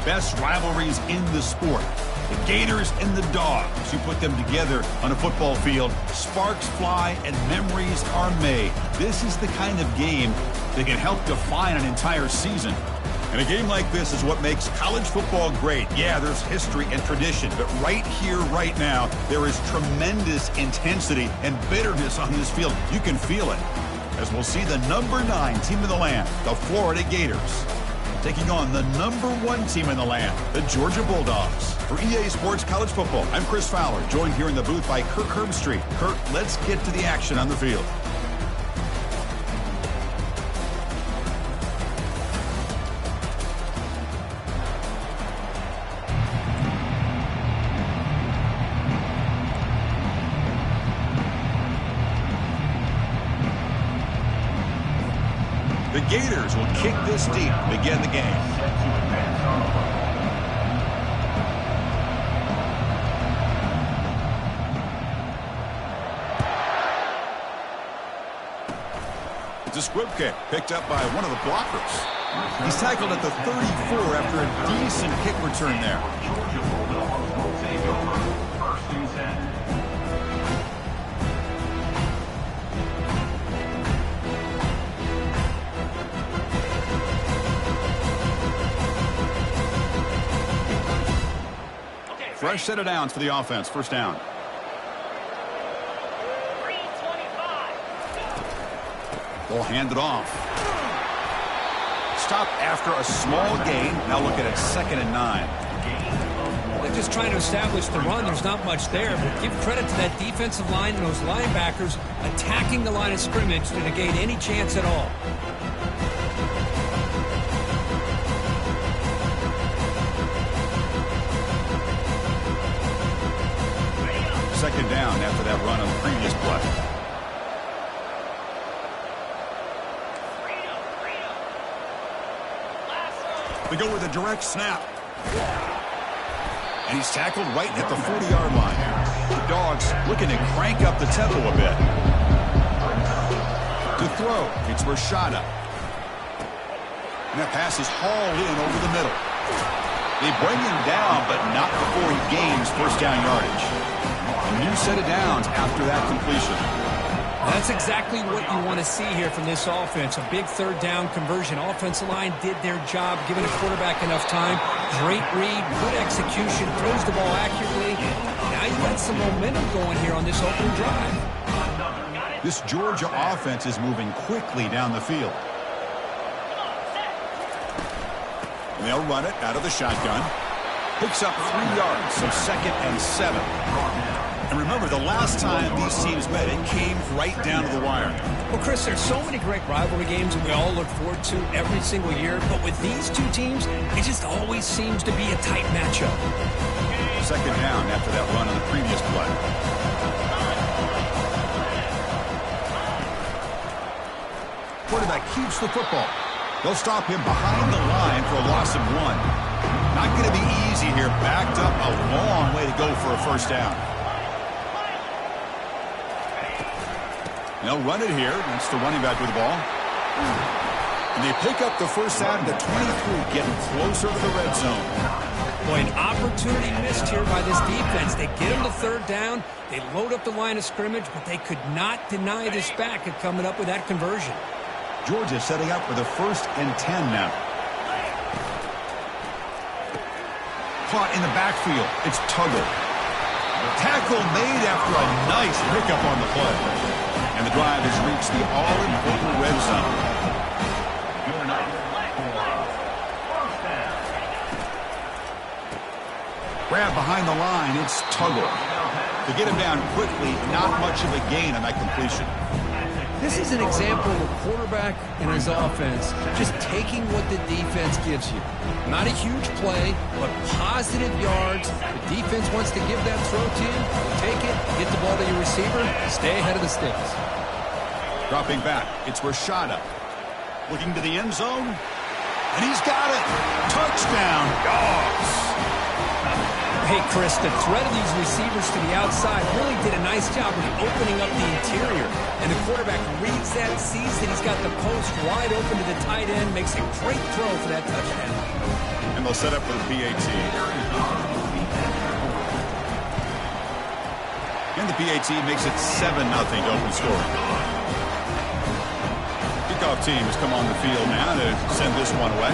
best rivalries in the sport. The Gators and the Dogs. You put them together on a football field, sparks fly and memories are made. This is the kind of game that can help define an entire season. And a game like this is what makes college football great. Yeah, there's history and tradition, but right here, right now, there is tremendous intensity and bitterness on this field. You can feel it, as we'll see the number 9 team in the land, the Florida Gators, taking on the number 1 team in the land, the Georgia Bulldogs. For EA Sports College Football, I'm Chris Fowler, joined here in the booth by Kirk Herbstreit. Kirk, let's get to the action on the field. The Gators will kick this deep to begin the game. It's a squib kick picked up by one of the blockers. He's tackled at the 34 after a decent kick return there. Fresh set of downs for the offense. First down. Ball handed off. Stop after a small gain. Now look at it, 2nd and 9. They're just trying to establish the run. There's not much there, but give credit to that defensive line and those linebackers attacking the line of scrimmage to negate any chance at all. Second down after that run on the previous play. We go with a direct snap. And he's tackled right at the 40-yard line. The Dogs looking to crank up the tempo a bit. To throw, it's Rashada. And that pass is hauled in over the middle. They bring him down, but not before he gains first down yardage. A new set of downs after that completion. That's exactly what you want to see here from this offense. A big third down conversion. Offensive line did their job, giving the quarterback enough time. Great read, good execution, throws the ball accurately. Now you got some momentum going here on this opening drive. This Georgia offense is moving quickly down the field. And they'll run it out of the shotgun. Picks up 3 yards, so 2nd and 7. And remember, the last time these teams met, it came right down to the wire. Well, Chris, there's so many great rivalry games that we all look forward to every single year. But with these two teams, it just always seems to be a tight matchup. Second down after that run on the previous play. Quarterback keeps the football. They'll stop him behind the line for a loss of 1. Not going to be easy here. Backed up a long way to go for a first down. They'll run it here. That's the running back with the ball. And they pick up the first down at the 23, getting closer to the red zone. Boy, an opportunity missed here by this defense. They get him to third down. They load up the line of scrimmage, but they could not deny this back of coming up with that conversion. Georgia setting up for the 1st and 10 now. Caught in the backfield. It's Tuggle. Tackle made after a nice pickup on the play. And the drive has reached the all-important red zone. Grab behind the line. It's Tuggle. To get him down quickly, not much of a gain on that completion. This is an example of a quarterback and his offense just taking what the defense gives you. Not a huge play, but positive yards. The defense wants to give that throw to you. You take it, get the ball to your receiver, stay ahead of the sticks. Dropping back, it's Rashada. Looking to the end zone, and he's got it. Touchdown, Dogs. Hey, Chris, the threat of these receivers to the outside really did a nice job of opening up the interior. And the quarterback reads that, sees that he's got the post wide open to the tight end, makes a great throw for that touchdown. And they'll set up for the PAT. And the PAT makes it 7-0 to open scoring. Kickoff team has come on the field now to send this one away.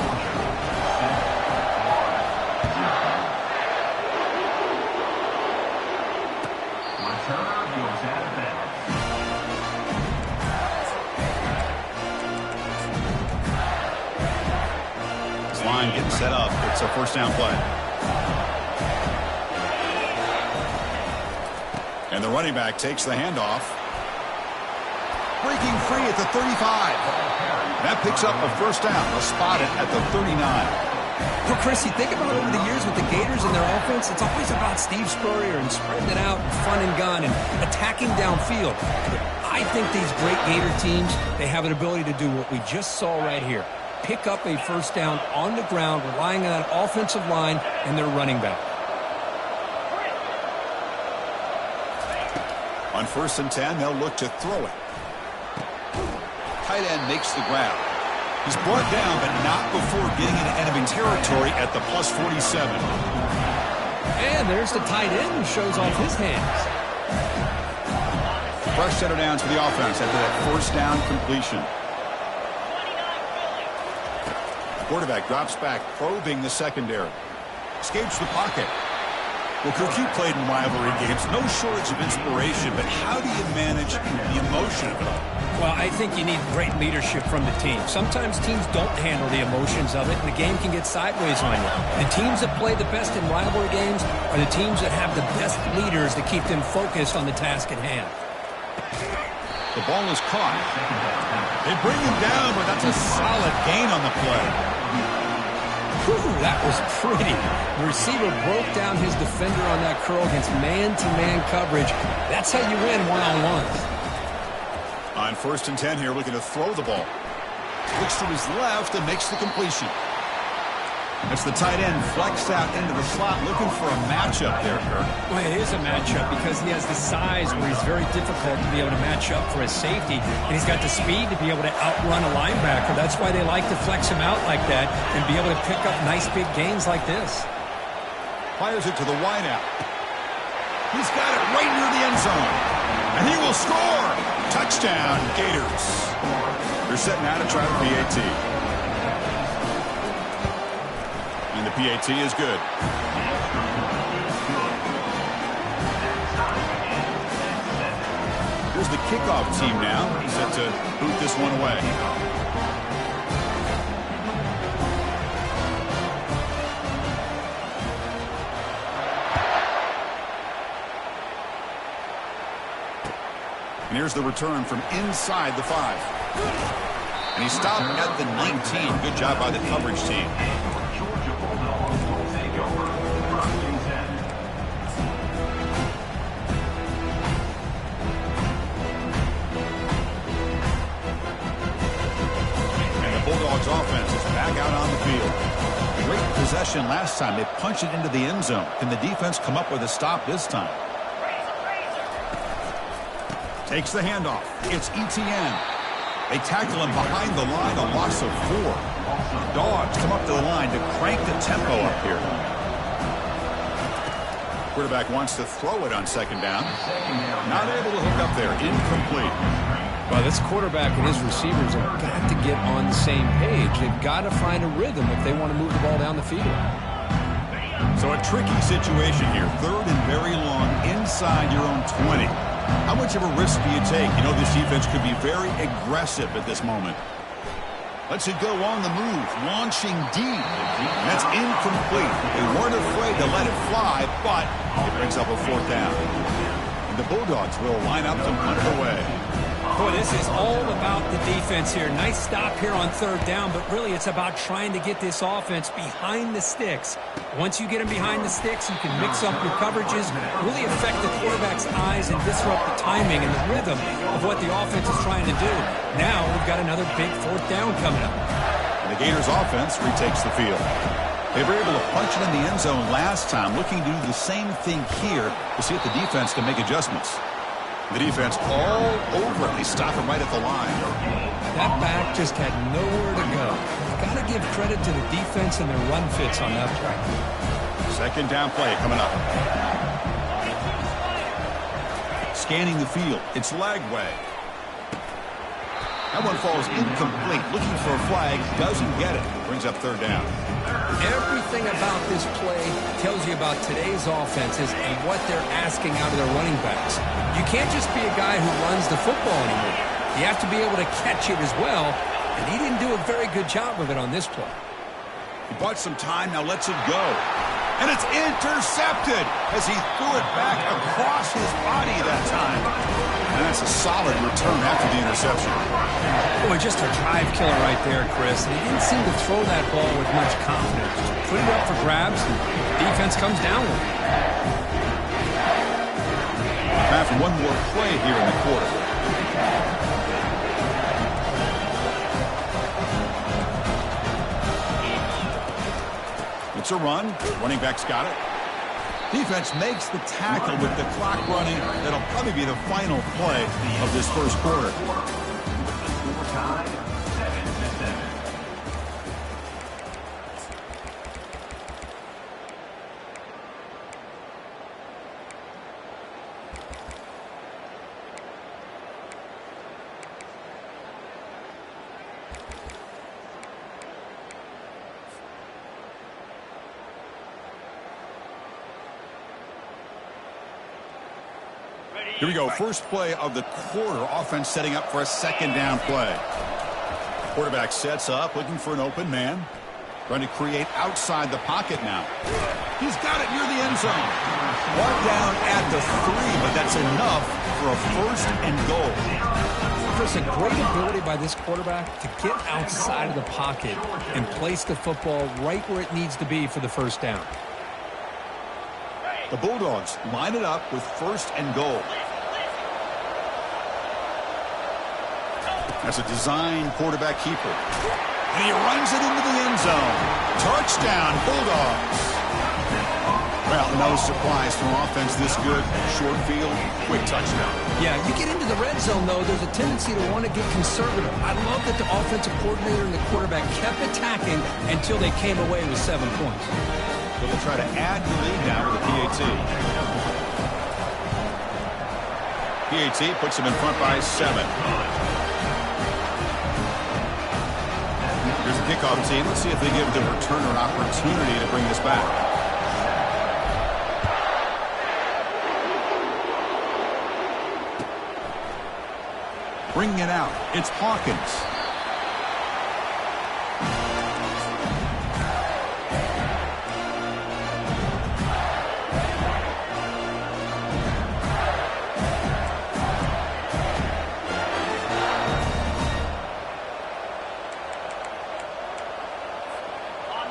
This line getting set up. It's a first down play. And the running back takes the handoff. Breaking free at the 35. That picks up a first down. They'll spot it at the 39. Well, Chris, you think about over the years with the Gators and their offense, it's always about Steve Spurrier and spreading it out and fun and gun and attacking downfield. I think these great Gator teams, they have an ability to do what we just saw right here. Pick up a first down on the ground, relying on that offensive line and their running back. On 1st and 10, they'll look to throw it. Tight end makes the grab. He's brought down, but not before getting into enemy territory at the plus 47. And there's the tight end who shows off his hands. Fresh set of downs for the offense after that first down completion. The quarterback drops back, probing the secondary. Escapes the pocket. Well, Cook, you played in rivalry games. No shortage of inspiration, but how do you manage the emotion of it all? Well, I think you need great leadership from the team. Sometimes teams don't handle the emotions of it, and the game can get sideways on you. The teams that play the best in rivalry games are the teams that have the best leaders that keep them focused on the task at hand. The ball is caught. They bring him down, but that's a solid gain on the play. Whew, that was pretty. The receiver broke down his defender on that curl against man-to-man coverage. That's how you win one-on-ones. On 1st and 10 here, looking to throw the ball. Looks to his left and makes the completion. That's the tight end flexed out into the slot, looking for a matchup there, Kirk. Well, it is a matchup because he has the size where he's very difficult to be able to match up for his safety. And he's got the speed to be able to outrun a linebacker. That's why they like to flex him out like that and be able to pick up nice big gains like this. Fires it to the wideout. He's got it right near the end zone. And he will score. Touchdown, Gators. They're setting out to try the PAT. And the PAT is good. Here's the kickoff team now, set to boot this one away. And here's the return from inside the 5. And he stopped at the 19. Good job by the coverage team. And the Bulldogs offense is back out on the field. Great possession last time. They punched it into the end zone. Can the defense come up with a stop this time? Takes the handoff. It's Etienne. They tackle him behind the line, a loss of 4. Dogs come up to the line to crank the tempo up here. Quarterback wants to throw it on 2nd down. Not able to hook up there. Incomplete. Well, this quarterback and his receivers have got to get on the same page. They've got to find a rhythm if they want to move the ball down the field. So a tricky situation here. 3rd and very long inside your own 20. How much of a risk do you take? You know this defense could be very aggressive at this moment. Lets it go on the move, launching deep. And that's incomplete. They weren't afraid to let it fly, but it brings up a 4th down. And the Bulldogs will line up to punt it away. Boy, this is all about the defense here. Nice stop here on 3rd down, but really it's about trying to get this offense behind the sticks. Once you get them behind the sticks, you can mix up your coverages, really affect the quarterback's eyes and disrupt the timing and the rhythm of what the offense is trying to do. Now we've got another big 4th down coming up. And the Gators offense retakes the field. They were able to punch it in the end zone last time, looking to do the same thing here to see if the defense can make adjustments. The defense all over it. They stop him right at the line. That back just had nowhere to go. Got to give credit to the defense and their run fits on that play. Second down play coming up. Scanning the field. It's Lagway. That one falls incomplete. Looking for a flag. Doesn't get it. Brings up third down. Everything about this play tells you about today's offenses and what they're asking out of their running backs. You can't just be a guy who runs the football anymore. You have to be able to catch it as well, and he didn't do a very good job of it on this play. He bought some time, now lets it go. And it's intercepted as he threw it back across his body that time. And that's a solid return after the interception. Boy, just a drive killer right there, Chris. And he didn't seem to throw that ball with much confidence. Just put it up for grabs, and defense comes down with it. After one more play here in the quarter. It's a run. Running back's got it. Defense makes the tackle with the clock running. That'll probably be the final play of this first quarter. Here we go. First play of the quarter. Offense setting up for a second down play. Quarterback sets up, looking for an open man. Trying to create outside the pocket now. He's got it near the end zone. One down at the 3, but that's enough for a first and goal. There's a great ability by this quarterback to get outside of the pocket and place the football right where it needs to be for the first down. The Bulldogs line it up with first and goal. That's a design quarterback keeper. And he runs it into the end zone. Touchdown, Bulldogs. Well, no surprise from offense this good. Short field, quick touchdown. Yeah, you get into the red zone, though, there's a tendency to want to get conservative. I love that the offensive coordinator and the quarterback kept attacking until they came away with 7 points. So they'll try to add the lead now with the PAT. PAT puts him in front by 7. Here's the kickoff team. Let's see if they give the returner an opportunity to bring this back. Bringing it out. It's Hawkins.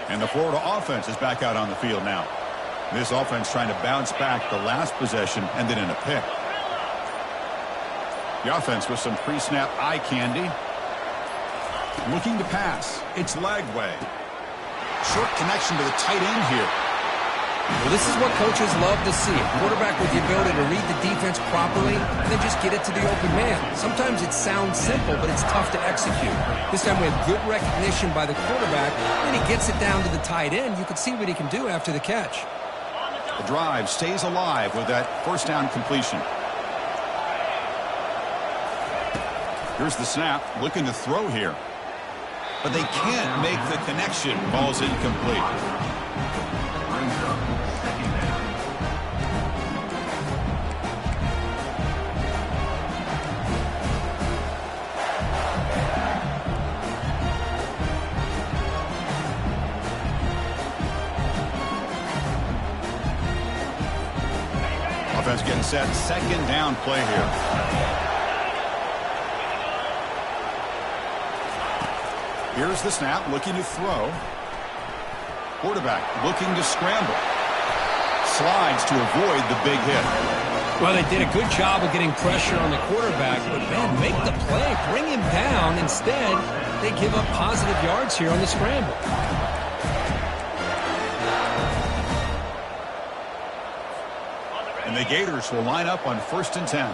And the Florida offense is back out on the field now. This offense trying to bounce back the last possession and then in a pick. The offense with some pre-snap eye candy. Looking to pass. It's Lagway. Short connection to the tight end here. Well, this is what coaches love to see. A quarterback with the ability to read the defense properly and then just get it to the open man. Sometimes it sounds simple, but it's tough to execute. This time we have good recognition by the quarterback, and he gets it down to the tight end. You can see what he can do after the catch. The drive stays alive with that first down completion. Here's the snap, looking to throw here. But they can't make the connection. Ball's incomplete. Offense getting set. Second down play here. Here's the snap, looking to throw. Quarterback looking to scramble. Slides to avoid the big hit. Well, they did a good job of getting pressure on the quarterback, but, man, make the play, bring him down. Instead, they give up positive yards here on the scramble. And the Gators will line up on 1st and 10.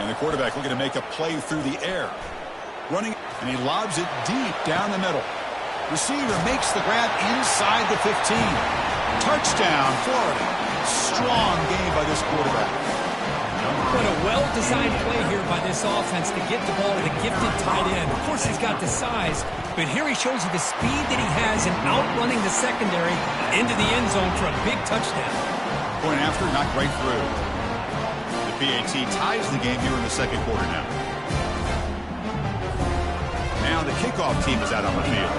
And the quarterback looking to make a play through the air. Running, and he lobs it deep down the middle. Receiver makes the grab inside the 15. Touchdown, Florida. Strong game by this quarterback. What a well-designed play here by this offense to get the ball to the gifted tight end. Of course, he's got the size, but here he shows you the speed that he has in outrunning the secondary into the end zone for a big touchdown. Point after, knocked right through. The PAT ties the game here in the second quarter now. Now the kickoff team is out on the field.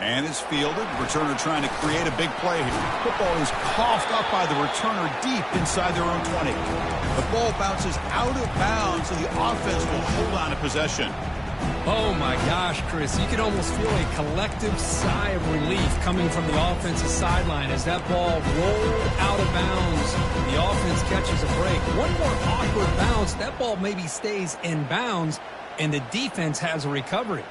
And it's fielded. Returner trying to create a big play here. Football is coughed up by the returner deep inside their own 20. The ball bounces out of bounds, so the offense will hold on to possession. Oh, my gosh, Chris. You can almost feel a collective sigh of relief coming from the offensive sideline as that ball rolled out of bounds. The offense catches a break. One more awkward bounce. That ball maybe stays in bounds, and the defense has a recovery.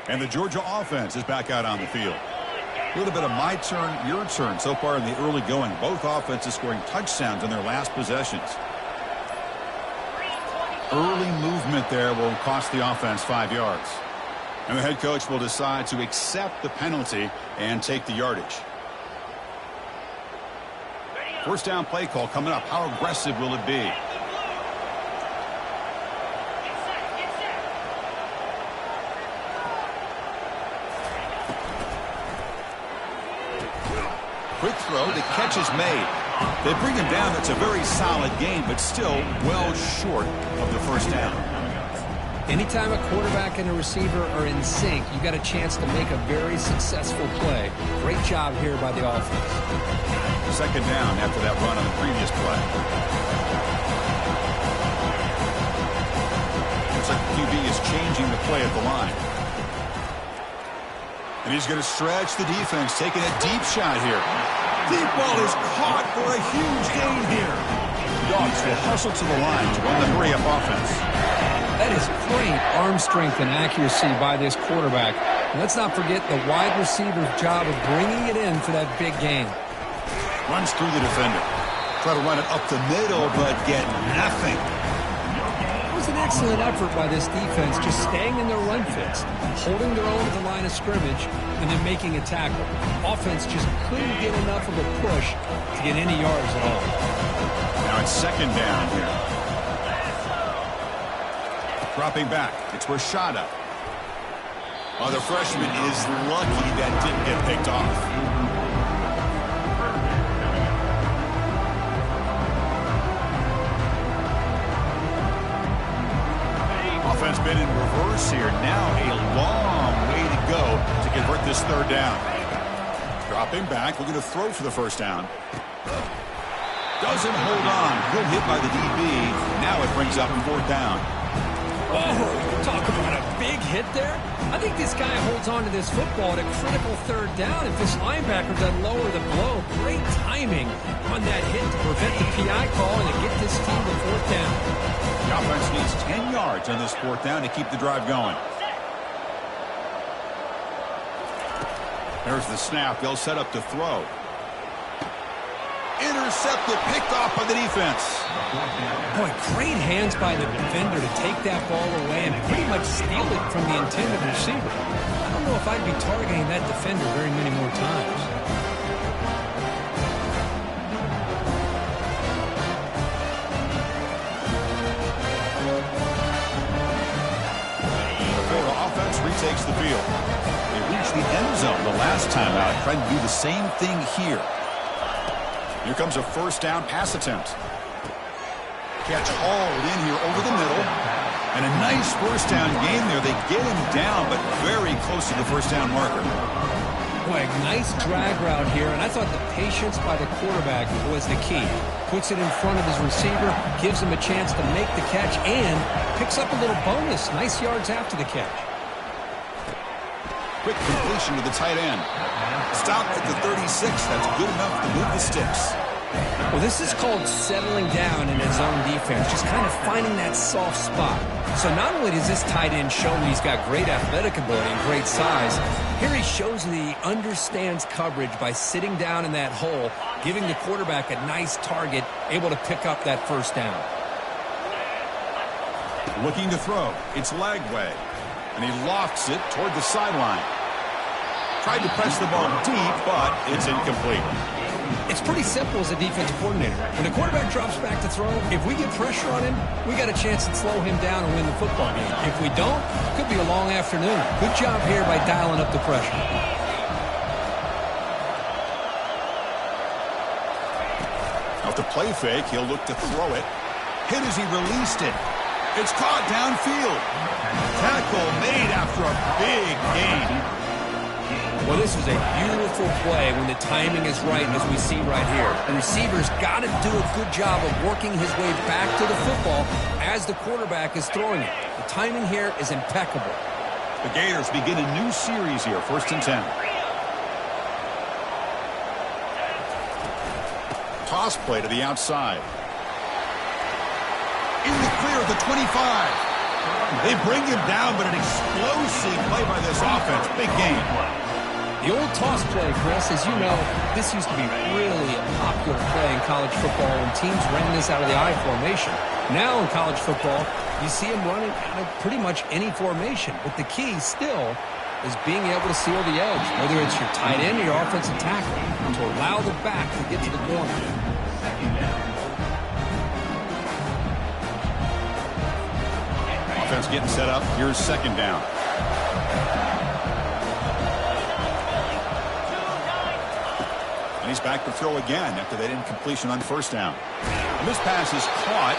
And the Georgia offense is back out on the field. A little bit of my turn, your turn so far in the early going. Both offenses scoring touchdowns in their last possessions. Early movement there will cost the offense 5 yards. And the head coach will decide to accept the penalty and take the yardage. First down play call coming up. How aggressive will it be? Quick throw, the catch is made. They bring him down. It's a very solid game, but still well short of the first down. Anytime a quarterback and a receiver are in sync, you got a chance to make a very successful play. Great job here by the offense. Second down after that run on the previous play. Looks like the QB is changing the play at the line. And he's going to stretch the defense, taking a deep shot here. Deep ball is caught for a huge gain here. Dogs will hustle to the line to run the hurry-up offense. That is great arm strength and accuracy by this quarterback. And let's not forget the wide receiver's job of bringing it in for that big gain. Runs through the defender. Try to run it up the middle, but get nothing. It was an excellent effort by this defense, just staying in their run fits, holding their own at the line of scrimmage, and then making a tackle. Offense just couldn't get enough of a push to get any yards at all. Now it's second down here. Dropping back, it's Rashada. Oh, the freshman is lucky that didn't get picked off. Offense been in reverse here. Now a long way to go to convert this third down. Dropping back, looking to throw for the first down. Doesn't hold on. Good hit by the DB. Now it brings up fourth down. Oh, talk about a big hit there. I think this guy holds on to this football at a critical third down if this linebacker doesn't lower the blow. Great timing on that hit to prevent the PI call and to get this team to fourth down. The offense needs 10 yards on this fourth down to keep the drive going. There's the snap. They'll set up to throw. Intercepted, picked off by the defense. Boy, great hands by the defender to take that ball away and pretty much steal it from the intended receiver. I don't know if I'd be targeting that defender very many more times. The Florida offense retakes the field. They reached the end zone the last time out, trying to do the same thing here. Here comes a first down pass attempt. Catch hauled in here over the middle. And a nice first down game there. They get him down, but very close to the first down marker. Boy, nice drag route here, and I thought the patience by the quarterback was the key. Puts it in front of his receiver, gives him a chance to make the catch, and picks up a little bonus. Nice yards after the catch. Quick completion to the tight end. Stopped at the 36. That's good enough to move the sticks. Well, this is called settling down in his own defense, just kind of finding that soft spot. So not only does this tight end show me he's got great athletic ability and great size, here he shows that he understands coverage by sitting down in that hole, giving the quarterback a nice target, able to pick up that first down. Looking to throw. It's Lagway. And he lofts it toward the sideline. Tried to press the ball deep, but it's incomplete. It's pretty simple as a defensive coordinator. When the quarterback drops back to throw, if we get pressure on him, we got a chance to slow him down and win the football game. If we don't, it could be a long afternoon. Good job here by dialing up the pressure. Off the play fake, he'll look to throw it. Hit as he released it. It's caught downfield. Tackle made after a big gain. Well, this is a beautiful play when the timing is right, as we see right here. The receiver's got to do a good job of working his way back to the football as the quarterback is throwing it. The timing here is impeccable. The Gators begin a new series here, 1st and 10. Toss play to the outside. In the clear at the 25. They bring him down, but an explosive play by this offense. Big game. The old toss play, Chris, as you know, this used to be really a popular play in college football when teams ran this out of the I formation. Now in college football, you see them running out of pretty much any formation. But the key still is being able to seal the edge, whether it's your tight end or your offensive tackle, to allow the back to get to the corner. Offense getting set up. Here's 2nd down. And he's back to throw again after that incompletion on 1st down. And this pass is caught.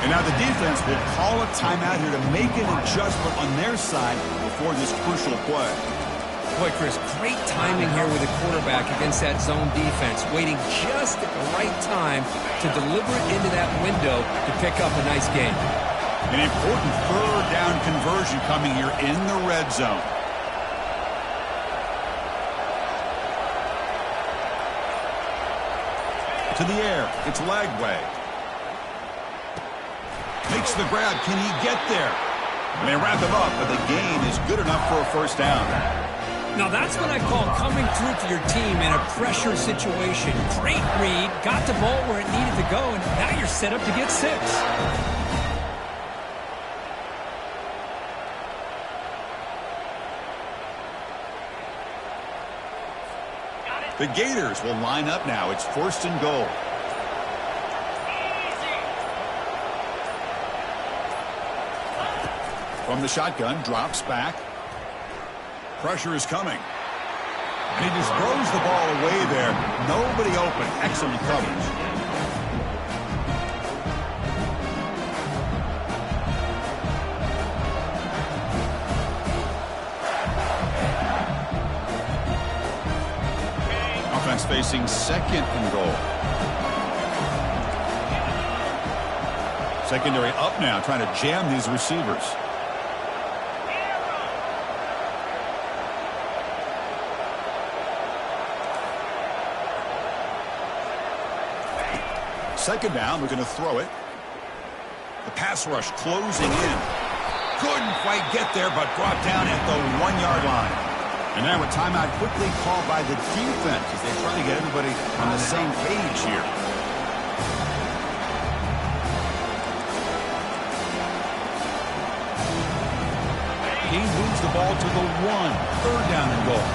And now the defense will call a timeout here to make an adjustment on their side before this crucial play. Boy, Chris, great timing here with the quarterback against that zone defense, waiting just at the right time to deliver it into that window to pick up a nice gain. An important 3rd down conversion coming here in the red zone. To the air, it's Lagway. Makes the grab. Can he get there? And they wrap him up, but the gain is good enough for a 1st down. Now that's what I call coming through for your team in a pressure situation. Great read, got the ball where it needed to go, and now you're set up to get 6. The Gators will line up now. It's 1st and goal. From the shotgun, drops back. Pressure is coming. And he just throws the ball away there. Nobody open. Excellent coverage. Offense facing 2nd and goal. Secondary up now, trying to jam these receivers. Second down, we're going to throw it. The pass rush closing in. Couldn't quite get there, but brought down at the 1-yard line. And now a timeout quickly called by the defense as they try to get everybody on the same page here. He moves the ball to the 1. 3rd down and goal.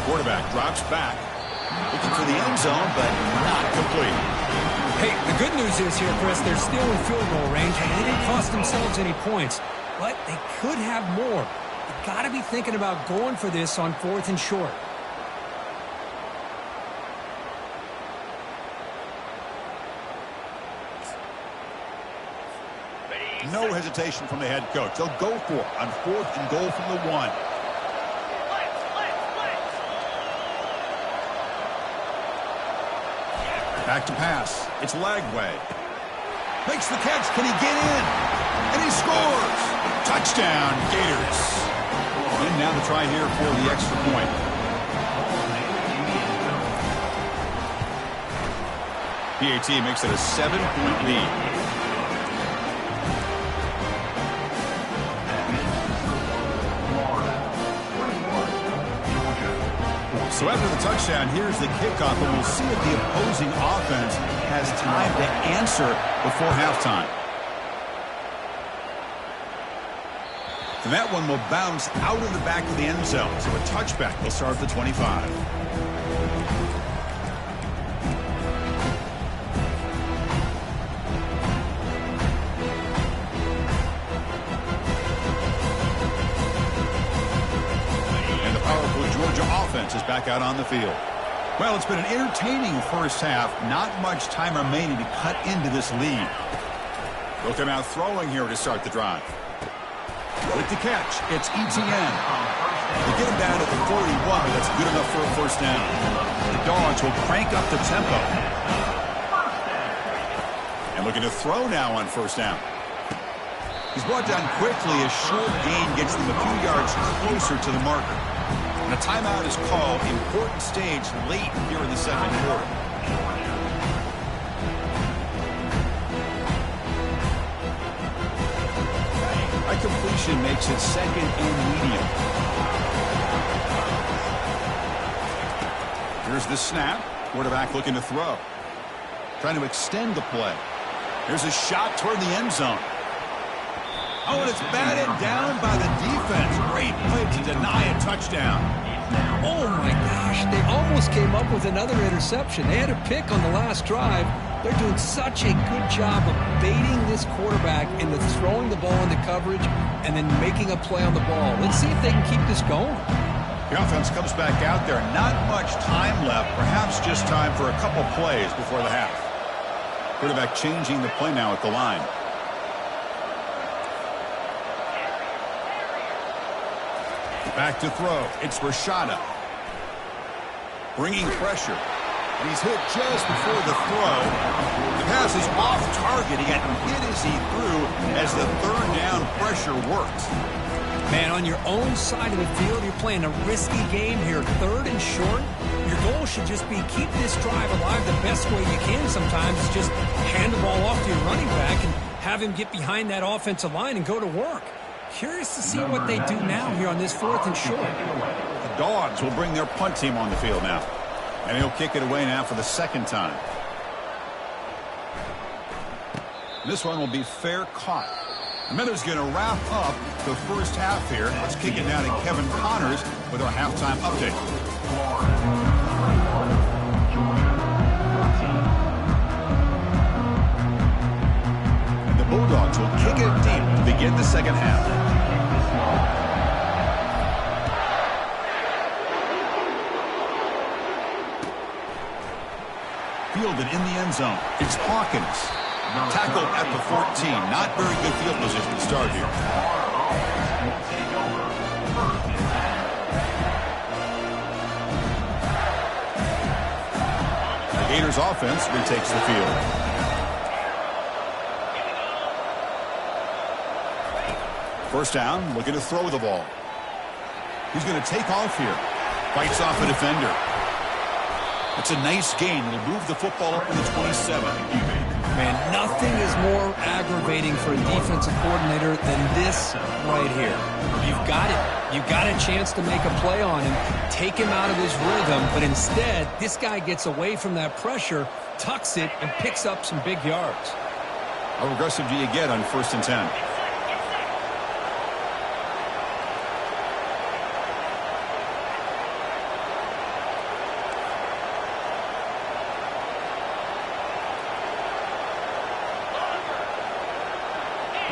Quarterback drops back. Looking for the end zone, but not complete. Hey, the good news is here, Chris, they're still in field goal range, and they didn't cost themselves any points. But they could have more. You've got to be thinking about going for this on 4th and short. No hesitation from the head coach. They'll go for it on 4th and goal from the 1. Back to pass. It's Lagway. Makes the catch. Can he get in? And he scores. Touchdown, Gators. And now to try here for the extra point. PAT makes it a 7-point lead. So after the touchdown, here's the kickoff, and we'll see if the opposing offense has time to answer before halftime. And that one will bounce out of the back of the end zone. So a touchback will start at the 25. Is back out on the field. Well, it's been an entertaining first half. Not much time remaining to cut into this lead. They'll come out throwing here to start the drive. With the catch, it's Etienne. They get him down to the 41, but that's good enough for a first down. The Dogs will crank up the tempo. And looking to throw now on first down. He's brought down quickly. A short gain gets them a few yards closer to the marker. And a timeout is called. Important stage late here in the second quarter. High completion makes it second and medium. Here's the snap. Quarterback looking to throw. Trying to extend the play. Here's a shot toward the end zone. Oh, and it's batted down by the defense. Great play to deny a touchdown. Oh, my gosh. They almost came up with another interception. They had a pick on the last drive. They're doing such a good job of baiting this quarterback into throwing the ball into coverage and then making a play on the ball. Let's see if they can keep this going. The offense comes back out there. Not much time left. Perhaps just time for a couple plays before the half. Quarterback changing the play now at the line. Back to throw. It's Rashada. Bringing pressure. And he's hit just before the throw. The pass is off target. He got hit as he threw as the third down pressure works. Man, on your own side of the field, you're playing a risky game here. Third and short. Your goal should just be keep this drive alive the best way you can sometimes. Is just hand the ball off to your running back and have him get behind that offensive line and go to work. Curious to see what they do now here on this fourth and short. The Dogs will bring their punt team on the field now. And he'll kick it away now for the second time. This one will be fair caught. Miller's going to wrap up the first half here. Let's kick it now to Kevin Connors with our halftime update. And the Bulldogs will kick it deep to begin the second half. Fielded in the end zone. It's Hawkins. Tackled at the 14. Not very good field position to start here. The Gators offense retakes the field. First down, looking to throw the ball. He's going to take off here. Fights off a defender. It's a nice gain. It'll move the football up to the 27. Man, nothing is more aggravating for a defensive coordinator than this right here. You've got it. You've got a chance to make a play on him, take him out of his rhythm, but instead, this guy gets away from that pressure, tucks it, and picks up some big yards. How aggressive do you get on 1st and 10?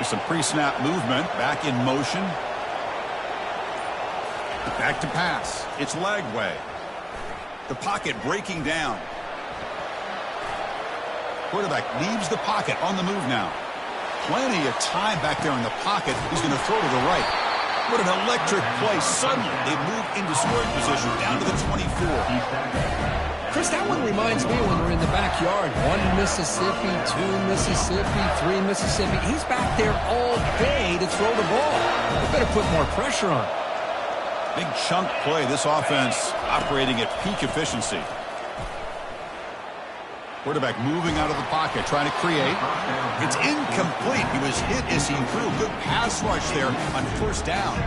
Some pre-snap movement, back in motion. Back to pass. It's Lagway. The pocket breaking down. Quarterback leaves the pocket on the move now. Plenty of time back there in the pocket. He's going to throw to the right. What an electric play. Suddenly, they move into scoring position down to the 24. Chris, that one reminds me when we're in the backyard. 1 Mississippi, 2 Mississippi, 3 Mississippi. He's back there all day to throw the ball. We better put more pressure on. Big chunk play. This offense operating at peak efficiency. Quarterback moving out of the pocket, trying to create. It's incomplete. He was hit as he threw. Good pass rush there on first down.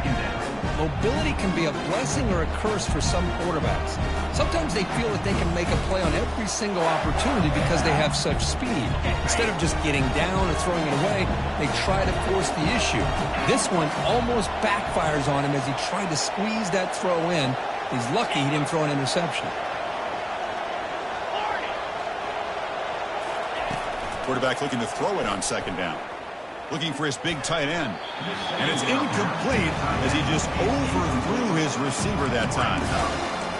Mobility can be a blessing or a curse for some quarterbacks. Sometimes they feel that they can make a play on every single opportunity because they have such speed. Instead of just getting down or throwing it away, they try to force the issue. This one almost backfires on him as he tried to squeeze that throw in. He's lucky he didn't throw an interception. Quarterback looking to throw it on second down. Looking for his big tight end. And it's incomplete as he just overthrew his receiver that time.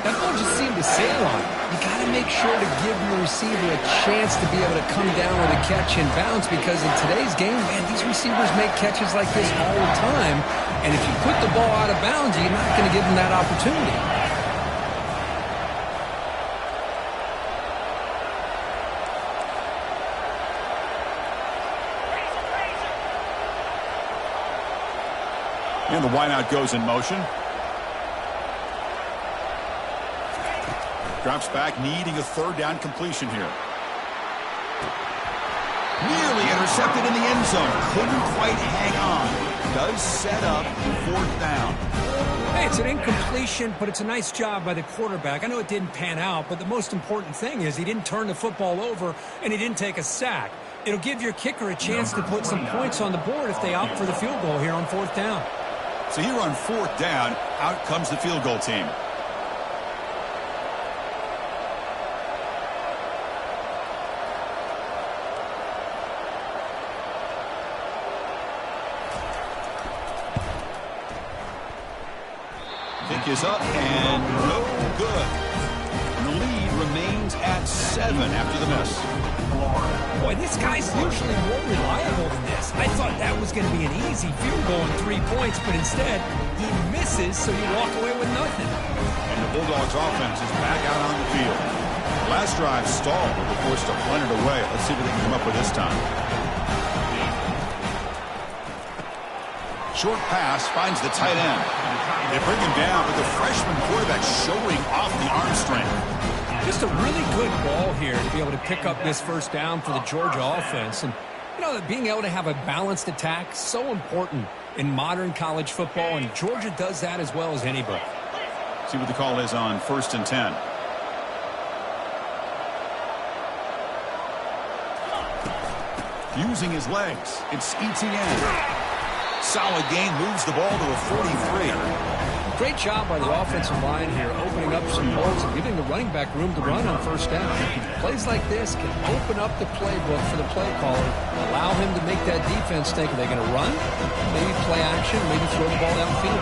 That ball just seemed to sail on. You got to make sure to give your receiver a chance to be able to come down with a catch and bounce, because in today's game, man, these receivers make catches like this all the time. And if you put the ball out of bounds, you're not going to give them that opportunity. And the wideout goes in motion. Drops back, needing a third down completion here. Nearly intercepted in the end zone. Couldn't quite hang on. Does set up fourth down. Hey, it's an incompletion, but it's a nice job by the quarterback. I know it didn't pan out, but the most important thing is he didn't turn the football over and he didn't take a sack. It'll give your kicker a chance to put some points on the board if they opt for the field goal here on fourth down. So here on fourth down, out comes the field goal team. Kick is up and no good. And the lead remains at 7 after the miss. Boy, this guy's usually more reliable than this. I thought that was going to be an easy field goal and 3 points, but instead, he misses, so you walk away with nothing. And the Bulldogs offense is back out on the field. Last drive stalled, but they're forced to punt it away. Let's see what they can come up with this time. Short pass finds the tight end. They bring him down, but the freshman quarterback showing off the arm strength. Just a really good ball here to be able to pick up this first down for the Georgia offense. And, you know, being able to have a balanced attack, so important in modern college football, and Georgia does that as well as anybody. See what the call is on 1st and 10. Using his legs, it's ETN. Solid gain, moves the ball to a 43. Great job by the offensive line here, opening up some holes and giving the running back room to run on first down. Plays like this can open up the playbook for the play caller, allow him to make that defense think, are they going to run? Maybe play action, maybe throw the ball downfield.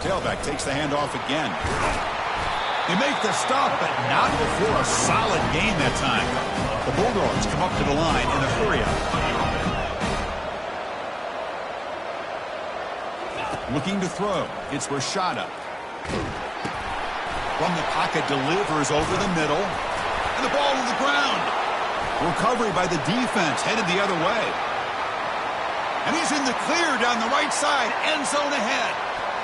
Tailback takes the handoff again. They make the stop, but not before a solid gain that time. The Bulldogs come up to the line in a hurry-up. Looking to throw. It's Rashada. From the pocket, delivers over the middle. And the ball to the ground. Recovery by the defense, headed the other way. And he's in the clear down the right side. End zone ahead.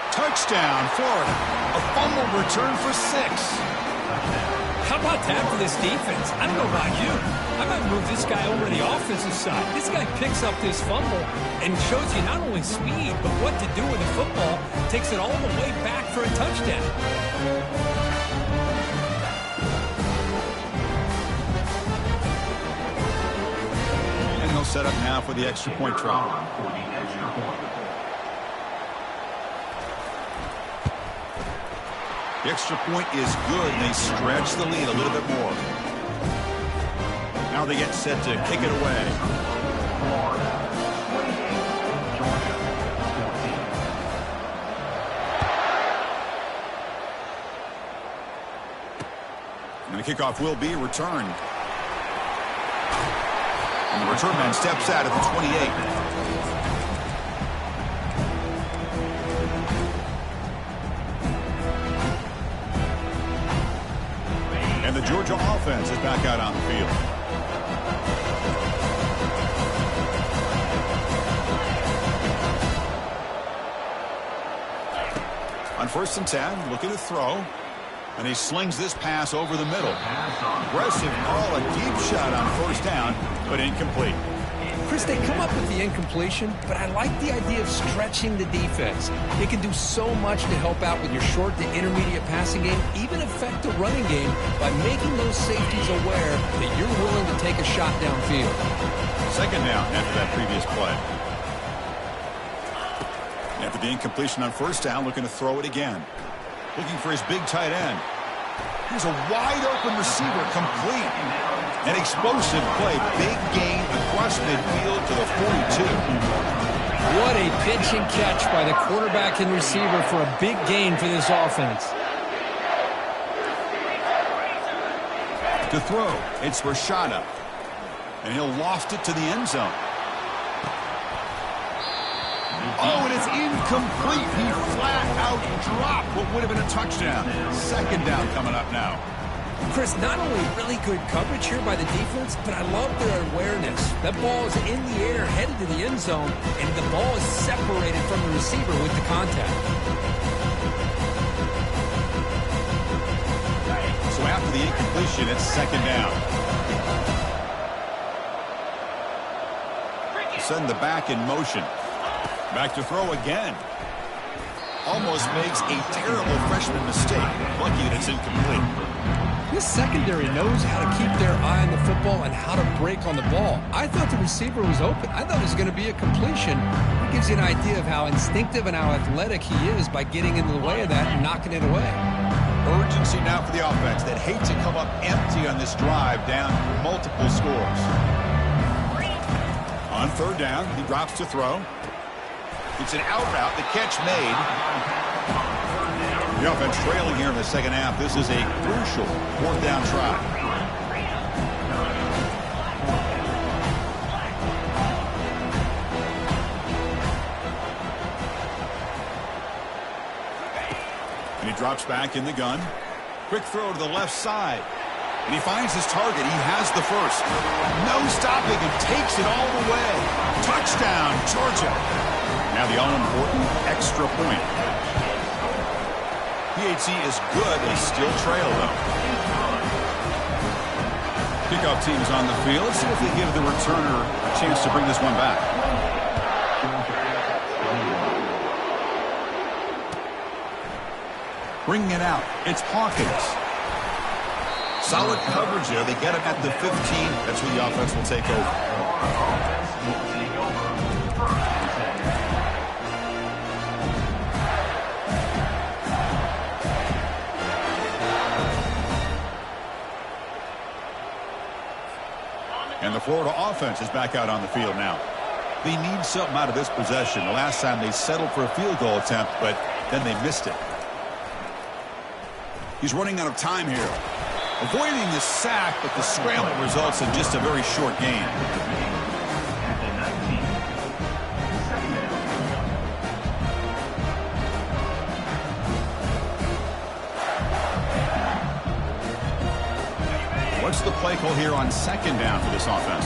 Touchdown, Florida. A fumble return for 6. How about that for this defense? I don't know about you. I might move this guy over to the offensive side. This guy picks up this fumble and shows you not only speed, but what to do with the football. Takes it all the way back for a touchdown. And they'll set up now for the extra point try. The extra point is good, and they stretch the lead a little bit more. Now they get set to kick it away. And the kickoff will be returned. And the return man steps out at the 28. And the Georgia offense is back out on the field. On 1st and 10, looking to throw. And he slings this pass over the middle. Aggressive call, a deep shot on 1st down, but incomplete. Chris, they come up with the incompletion, but I like the idea of stretching the defense. It can do so much to help out with your short to intermediate passing game, even affect the running game by making those safeties aware that you're willing to take a shot downfield. 2nd down after that previous play. After the incompletion on 1st down, looking to throw it again. Looking for his big tight end. Here's a wide-open receiver, complete. An explosive play, big gain across midfield to the 42. What a pitch and catch by the quarterback and receiver for a big gain for this offense. To throw, it's Rashada. And he'll loft it to the end zone. Oh, and it's incomplete. He flat out dropped what would have been a touchdown. 2nd down coming up now. Chris, not only really good coverage here by the defense, but I love their awareness. That ball is in the air, headed to the end zone, and the ball is separated from the receiver with the contact. So after the incompletion, it's 2nd down. Send the back in motion. Back to throw again. Almost makes a terrible freshman mistake. Lucky that it's incomplete. This secondary knows how to keep their eye on the football and how to break on the ball. I thought the receiver was open. I thought it was going to be a completion. It gives you an idea of how instinctive and how athletic he is by getting into the way of that and knocking it away. Urgency now for the offense that hate to come up empty on this drive, down multiple scores. On 3rd down, he drops to throw. It's an out route, the catch made. The offense trailing here in the 2nd half. This is a crucial 4th down try. And he drops back in the gun. Quick throw to the left side. And he finds his target. He has the first. No stopping and takes it all the way. Touchdown, Georgia. Now the all-important extra point. PHC is good. They still trail, though. Kickoff team is on the field. Let's see if they give the returner a chance to bring this one back. Bringing it out. It's Hawkins. Solid coverage there. They get him at the 15. That's where the offense will take over. And the Florida offense is back out on the field now. They need something out of this possession. The last time they settled for a field goal attempt, but then they missed it. He's running out of time here. Avoiding the sack, but the scramble results in just a very short gain. What's the play call here on 2nd down for this offense?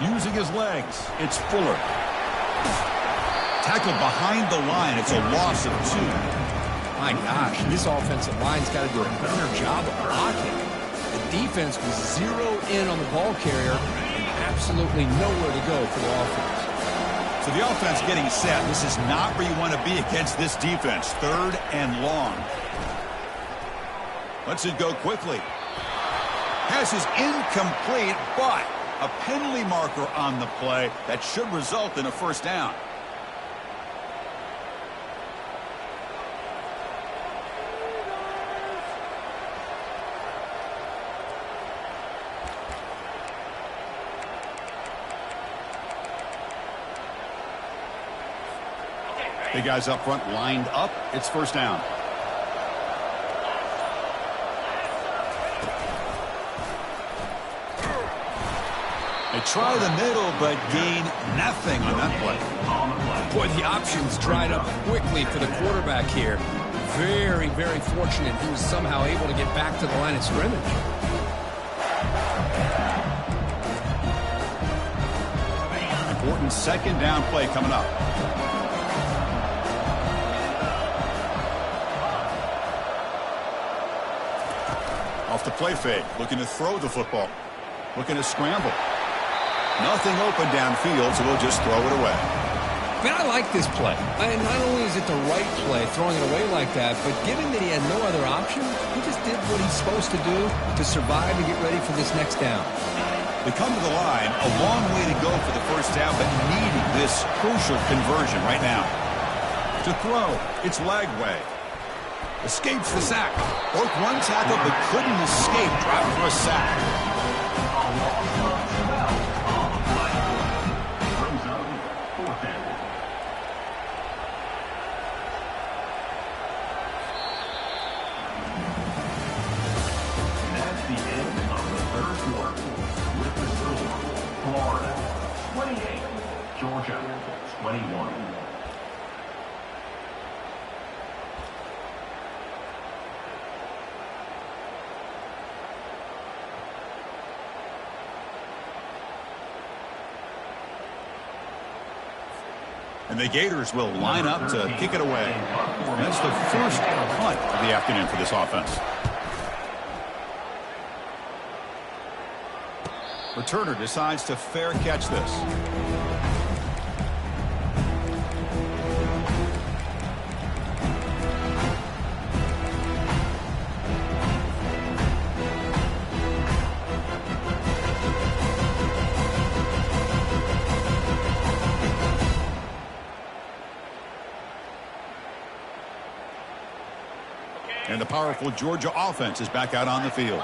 Using his legs, it's Fuller. Tackled behind the line. It's a loss of 2. My gosh, this offensive line's got to do a better job of blocking. The defense was zeroed in on the ball carrier and absolutely nowhere to go for the offense. So the offense getting set. This is not where you want to be against this defense. 3rd and long. Lets it go quickly. Pass is incomplete, but a penalty marker on the play that should result in a 1st down. The guys up front lined up. It's 1st down. They try the middle, but gain nothing on that play. Boy, the options dried up quickly for the quarterback here. very, very fortunate he was somehow able to get back to the line of scrimmage. Important second down play coming up. Off the play fake, looking to throw the football. Looking to scramble. Nothing open downfield, so we'll just throw it away. Man, I like this play. And not only is it the right play, throwing it away like that, but given that he had no other option, he just did what he's supposed to do to survive and get ready for this next down. They come to the line, a long way to go for the first down, but needing this crucial conversion right now. To throw, it's Lagway. Escapes the sack. Broke one tackle, but couldn't escape. Dropped for a sack. Georgia, 21. And the Gators will line up to kick it away. That's the first punt of the afternoon for this offense. Returner decides to fair catch this. And the powerful Georgia offense is back out on the field.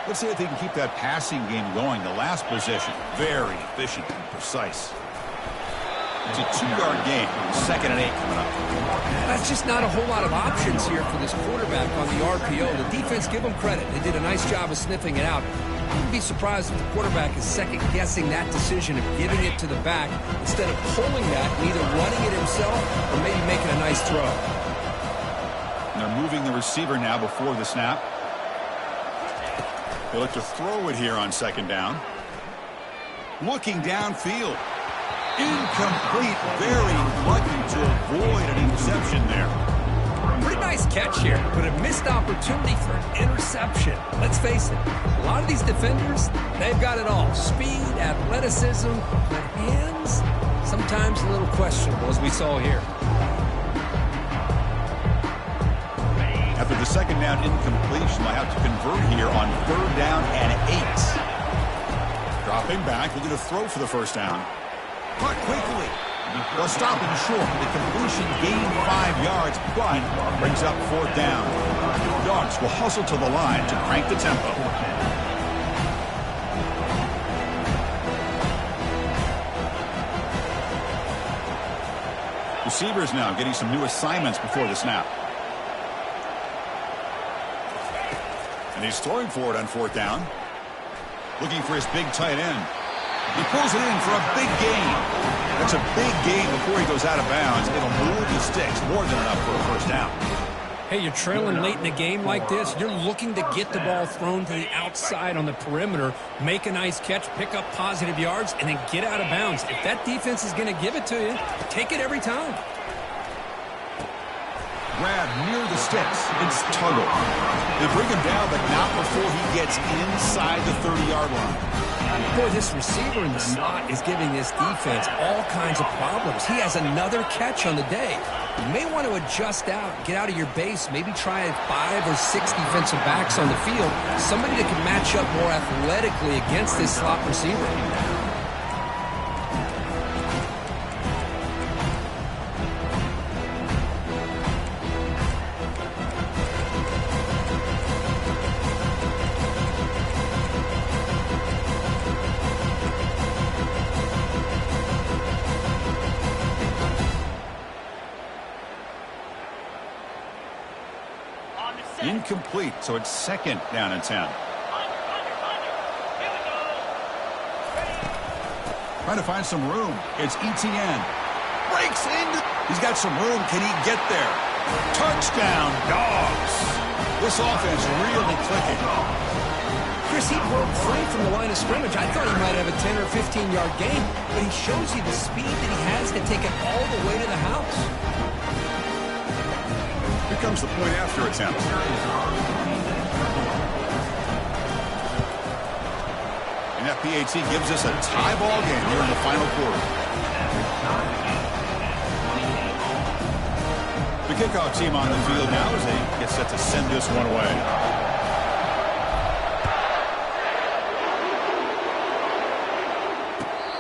Let's see if they can keep that passing game going. The last possession, very efficient and precise. It's a 2-yard gain. 2nd and 8 coming up. That's just not a whole lot of options here for this quarterback on the RPO. The defense, give them credit. They did a nice job of sniffing it out. I wouldn't be surprised if the quarterback is second-guessing that decision of giving it to the back instead of pulling that and either running it himself or maybe making a nice throw. And they're moving the receiver now before the snap. They look to throw it here on 2nd down. Looking downfield. Incomplete. Very lucky to avoid an interception there. Pretty nice catch here, but a missed opportunity for an interception. Let's face it, a lot of these defenders, they've got it all. Speed, athleticism, but hands, sometimes a little questionable, as we saw here. After the 2nd down incompletion, they'll have to convert here on 3rd down and 8. Dropping back, looking to throw for the 1st down. Caught quickly. They'll stop him short. The completion gained 5 yards, but brings up 4th down. Dogs will hustle to the line to crank the tempo. Receivers now getting some new assignments before the snap. And he's throwing for it on 4th down. Looking for his big tight end. He pulls it in for a big gain. That's a big gain before he goes out of bounds. It'll move the sticks more than enough for a 1st down. Hey, you're trailing late in a game like this. You're looking to get the ball thrown to the outside on the perimeter, make a nice catch, pick up positive yards, and then get out of bounds. If that defense is going to give it to you, take it every time. Grab near the sticks. It's Tuggle. They bring him down, but not before he gets inside the 30-yard line. Boy, this receiver in the slot is giving this defense all kinds of problems. He has another catch on the day. You may want to adjust out, get out of your base, maybe try 5 or 6 defensive backs on the field, somebody that can match up more athletically against this slot receiver. Incomplete, so it's 2nd down and 10. Trying to find some room. It's Etienne. Breaks into. He's got some room. Can he get there? Touchdown, Dogs. This offense really clicking. Chris, he broke free from the line of scrimmage. I thought he might have a 10 or 15-yard gain, but he shows you the speed that he has to take it all the way to the house. Here comes the point after attempt. And that PAT gives us a tie ball game here in the final quarter. The kickoff team on the field now as they get set to send this one away.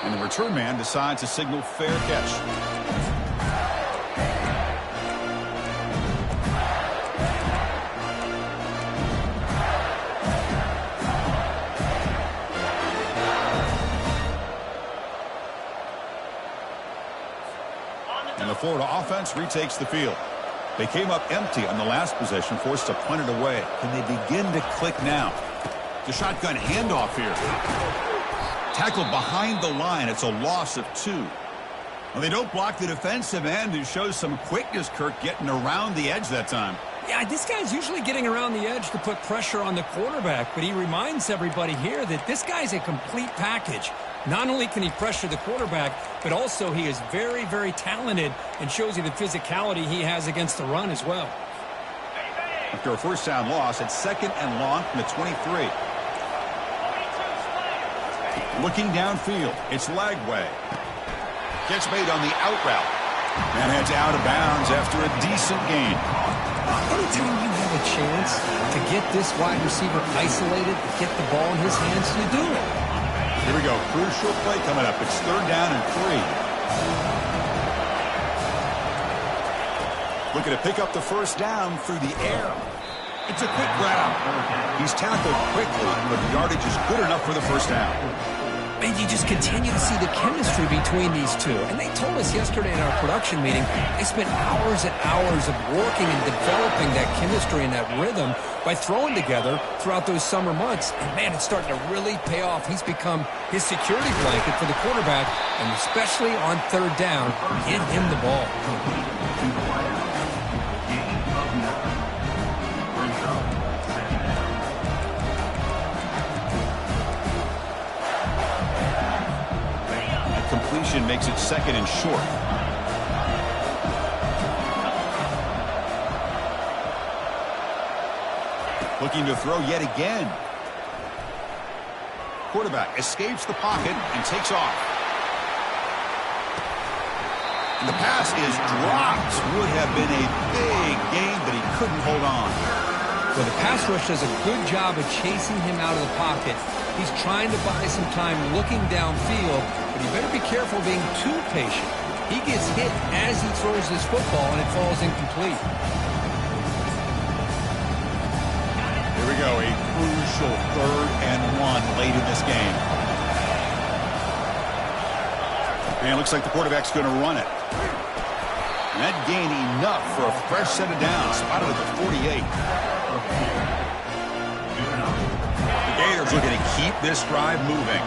And the return man decides to signal fair catch. And the Florida offense retakes the field. They came up empty on the last possession, forced to punt it away. Can they begin to click now? The shotgun handoff here. Tackled behind the line. It's a loss of 2. Well, they don't block the defensive end, who shows some quickness, Kirk, getting around the edge that time. Yeah, this guy's usually getting around the edge to put pressure on the quarterback, but he reminds everybody here that this guy's a complete package. Not only can he pressure the quarterback, but also he is very, very talented and shows you the physicality he has against the run as well. After a first down loss, it's 2nd and long from the 23. Looking downfield, it's Lagway. Gets made on the out route. And heads out of bounds after a decent gain. Anytime you have a chance to get this wide receiver isolated, get the ball in his hands, you do it. Here we go. Crucial play coming up. It's 3rd down and 3. Looking to pick up the first down through the air. It's a quick grab. He's tackled quickly, but the yardage is good enough for the first down. And you just continue to see the chemistry between these two. And they told us yesterday in our production meeting, they spent hours and hours of working and developing that chemistry and that rhythm by throwing together throughout those summer months. And, man, it's starting to really pay off. He's become his security blanket for the quarterback, and especially on 3rd down, get him the ball. Completion makes it 2nd and short. Looking to throw yet again. Quarterback escapes the pocket and takes off. And the pass is dropped. Would have been a big gain, but he couldn't hold on. Well, the pass rush does a good job of chasing him out of the pocket. He's trying to buy some time looking downfield, but he better be careful being too patient. He gets hit as he throws this football, and it falls incomplete. Here we go, a crucial 3rd and 1 late in this game. And it looks like the quarterback's going to run it. And that gain enough for a fresh set of downs, spotted at the 48. The Gators looking to keep this drive moving.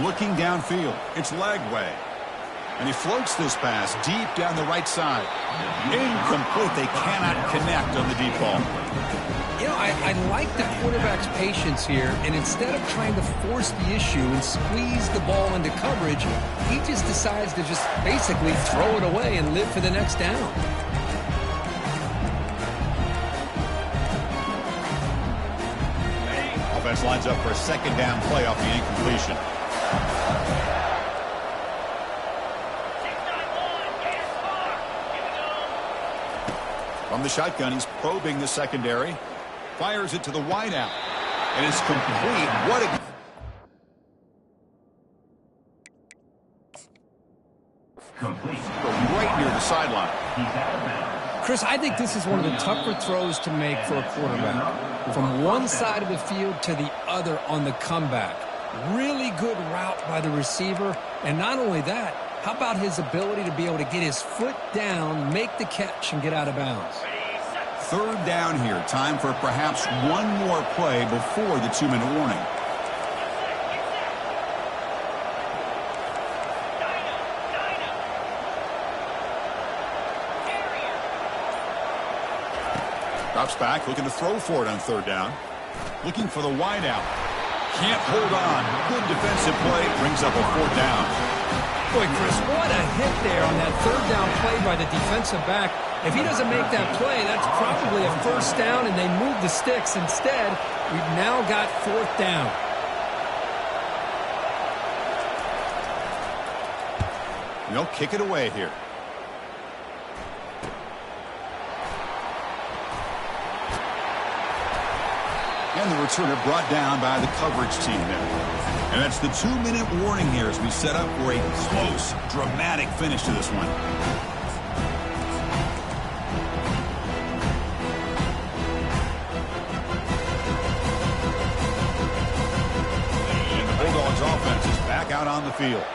Looking downfield, it's Lagway. And he floats this pass deep down the right side. Incomplete. They cannot connect on the deep ball. You know, I like the quarterback's patience here, and instead of trying to force the issue and squeeze the ball into coverage, he just decides to just basically throw it away and live for the next down. Offense lines up for a 2nd down play off the incompletion. From the shotgun, he's probing the secondary. Fires it to the wideout. And it's complete. What a... Complete. Right near the sideline. Chris, I think this is one of the tougher throws to make for a quarterback. From one side of the field to the other on the comeback. Really good route by the receiver. And not only that, How about his ability to be able to get his foot down, make the catch, and get out of bounds? Third down here. Time for perhaps one more play before the 2-minute warning. Drops back, looking to throw for it on third down. Looking for the wide out. Can't hold on. Good defensive play. Brings up a fourth down. Boy, Chris, what a hit there on that third down play by the defensive back. If he doesn't make that play, that's probably a first down, and they move the sticks. Instead, we've now got fourth down. They'll kick it away here. And the returner brought down by the coverage team there. And that's the 2-minute warning here as we set up for a close, dramatic finish to this one. And the Bulldogs offense is back out on the field.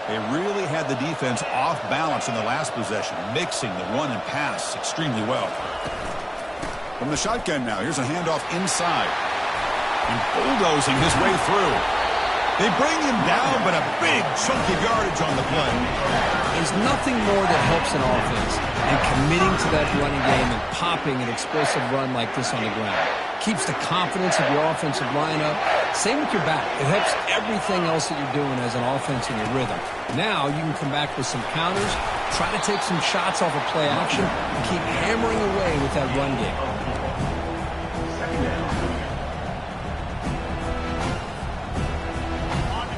They really had the defense off balance in the last possession, mixing the run and pass extremely well. From the shotgun now, here's a handoff inside. And bulldozing his way through. They bring him down, but a big chunk of yardage on the play. There's nothing more that helps an offense than committing to that running game and popping an explosive run like this on the ground. Keeps the confidence of your offensive lineup. Same with your back. It helps everything else that you're doing as an offense in your rhythm. Now you can come back with some counters, try to take some shots off of play action, and keep hammering away with that run game.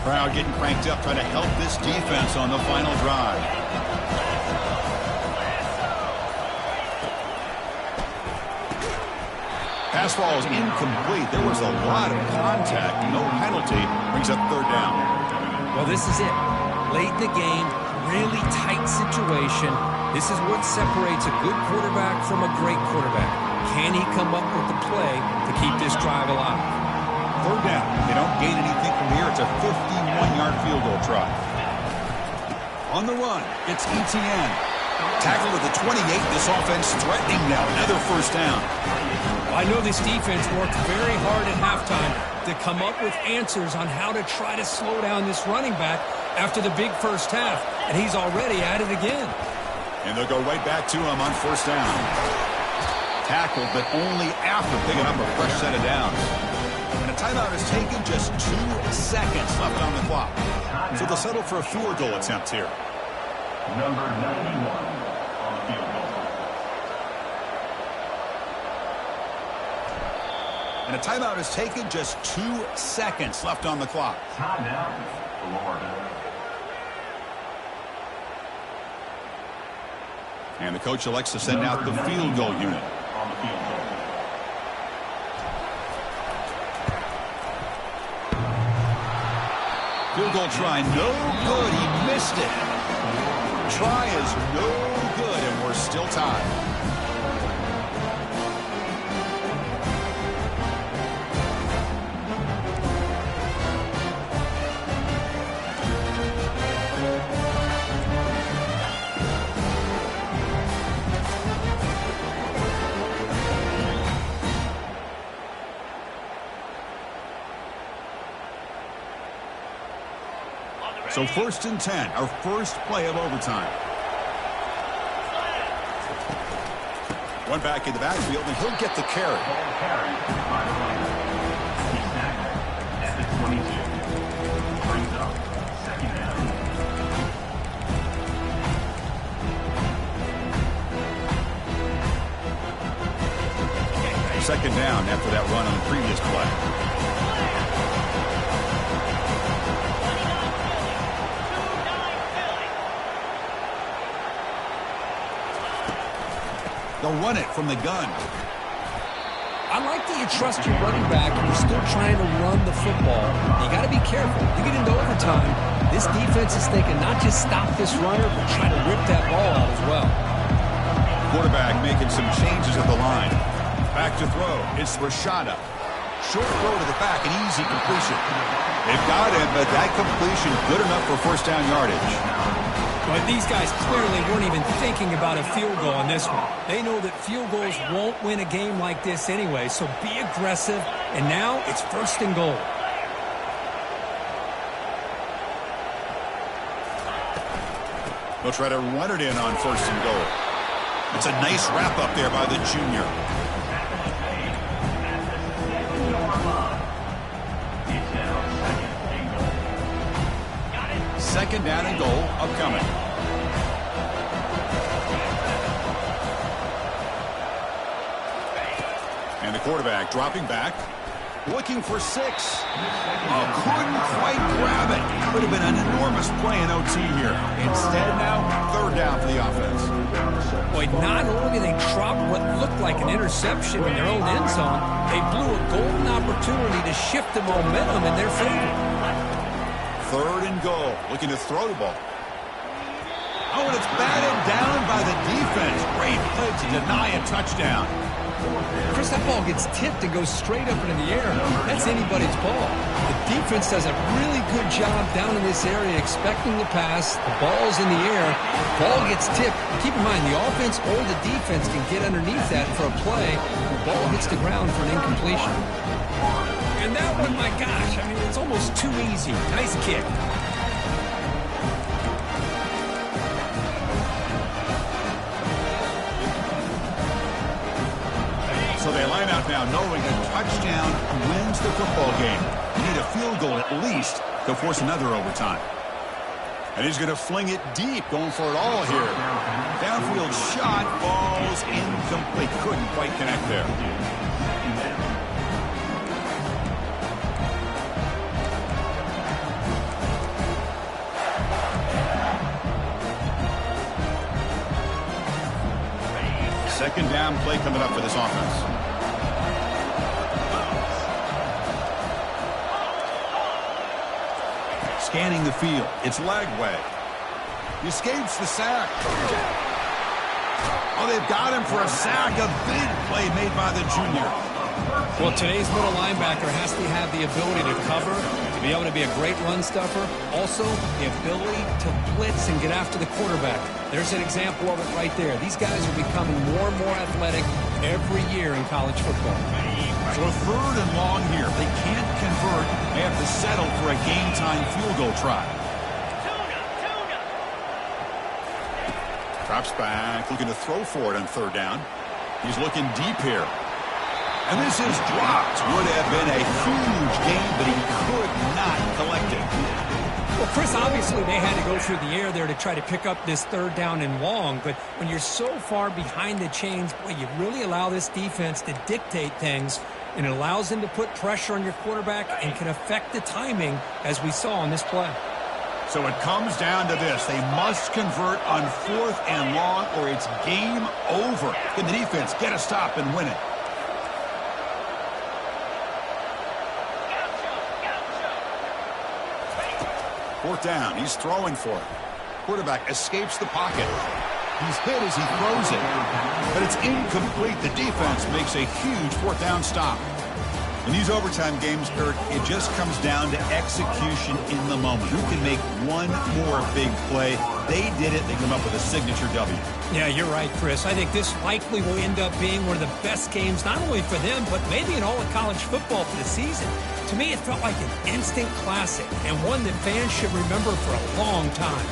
Crowd getting cranked up, trying to help this defense on the final drive. Pass ball is incomplete. There was a lot of contact. No penalty. Brings up third down. Well, this is it. Late in the game, really tight situation. This is what separates a good quarterback from a great quarterback. Can he come up with the play to keep this drive alive? Third down. They don't gain anything from here. It's a 51-yard field goal try. On the run, it's ETN. Tackle at the 28. This offense threatening now. Another first down. I know this defense worked very hard at halftime to come up with answers on how to try to slow down this running back after the big first half, and he's already at it again. And they'll go right back to him on first down. Tackled, but only after picking up a fresh set of downs. And a timeout is taken, just 2 seconds left on the clock. So they'll settle for a field goal attempt here. Number 91 on the field goal. And a timeout is taken, just 2 seconds left on the clock. Timeout, Florida. And the coach elects to send out the field goal unit. On the field goal. Field goal try, no good. He missed it. Try is no good, and we're still tied. So 1st and 10, our first play of overtime. One back in the backfield, and he'll get the carry. Ball carried by the runner. He's snagged at the 22. Brings up second down. Second down after that run on the previous play. They'll run it from the gun. I like that you trust your running back and you're still trying to run the football. You got to be careful. You get into overtime, this defense is thinking not just stop this runner, but try to rip that ball out as well. Quarterback making some changes at the line. Back to throw. It's Rashada. Short throw to the back, an easy completion. They've got him, but that completion good enough for first down yardage. But these guys clearly weren't even thinking about a field goal on this one. They know that field goals won't win a game like this anyway, so be aggressive. And now it's 1st and goal. They'll try to run it in on 1st and goal. It's a nice wrap up there by the junior. Second down and goal upcoming. And the quarterback dropping back, looking for 6. Oh, couldn't quite grab it. Would have been an enormous play in OT here. Instead now, 3rd down for the offense. Boy, not only did they drop what looked like an interception in their own end zone, they blew a golden opportunity to shift the momentum in their favor. 3rd and goal, looking to throw the ball. Oh, and it's batted down by the defense. Great play to deny a touchdown. Chris, that ball gets tipped and goes straight up into the air. That's anybody's ball. The defense does a really good job down in this area expecting the pass. The ball's in the air. Ball gets tipped. Keep in mind, the offense or the defense can get underneath that for a play. The ball hits the ground for an incompletion. And that one, my gosh, I mean, it's almost too easy. Nice kick. So they line out now knowing a touchdown wins the football game. You need a field goal at least to force another overtime. And he's going to fling it deep, going for it all here. Downfield shot, falls incomplete. Couldn't quite connect there. Second down play coming up for this offense. Scanning the field. It's Lagway. He escapes the sack. Oh, they've got him for a sack. A big play made by the junior. Well, today's middle linebacker has to have the ability to cover, to be able to be a great run stuffer. Also, the ability to blitz and get after the quarterback. There's an example of it right there. These guys are becoming more and more athletic every year in college football. So a 3rd and long here. They can't convert. They have to settle for a game-time field goal try. Drops back, looking to throw for it on 3rd down. He's looking deep here. And this is dropped. Would have been a huge gain, but he could not collect it. Well, Chris, obviously they had to go through the air there to try to pick up this 3rd down and long, but when you're so far behind the chains, boy, you really allow this defense to dictate things, and it allows them to put pressure on your quarterback and can affect the timing, as we saw on this play. So it comes down to this. They must convert on 4th and long, or it's game over. Can the defense get a stop and win it? Fourth down. He's throwing for it. Quarterback escapes the pocket. He's hit as he throws it. But it's incomplete. The defense makes a huge 4th down stop. In these overtime games, Kurt, it just comes down to execution in the moment. Who can make one more big play? They did it. They come up with a signature W. Yeah, you're right, Chris. I think this likely will end up being one of the best games, not only for them, but maybe in all of college football for the season. To me, it felt like an instant classic and one that fans should remember for a long time.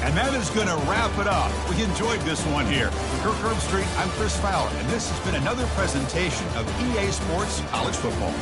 And that is going to wrap it up. We enjoyed this one here. For Kirk Herbstreit, I'm Chris Fowler, and this has been another presentation of EA Sports College Football.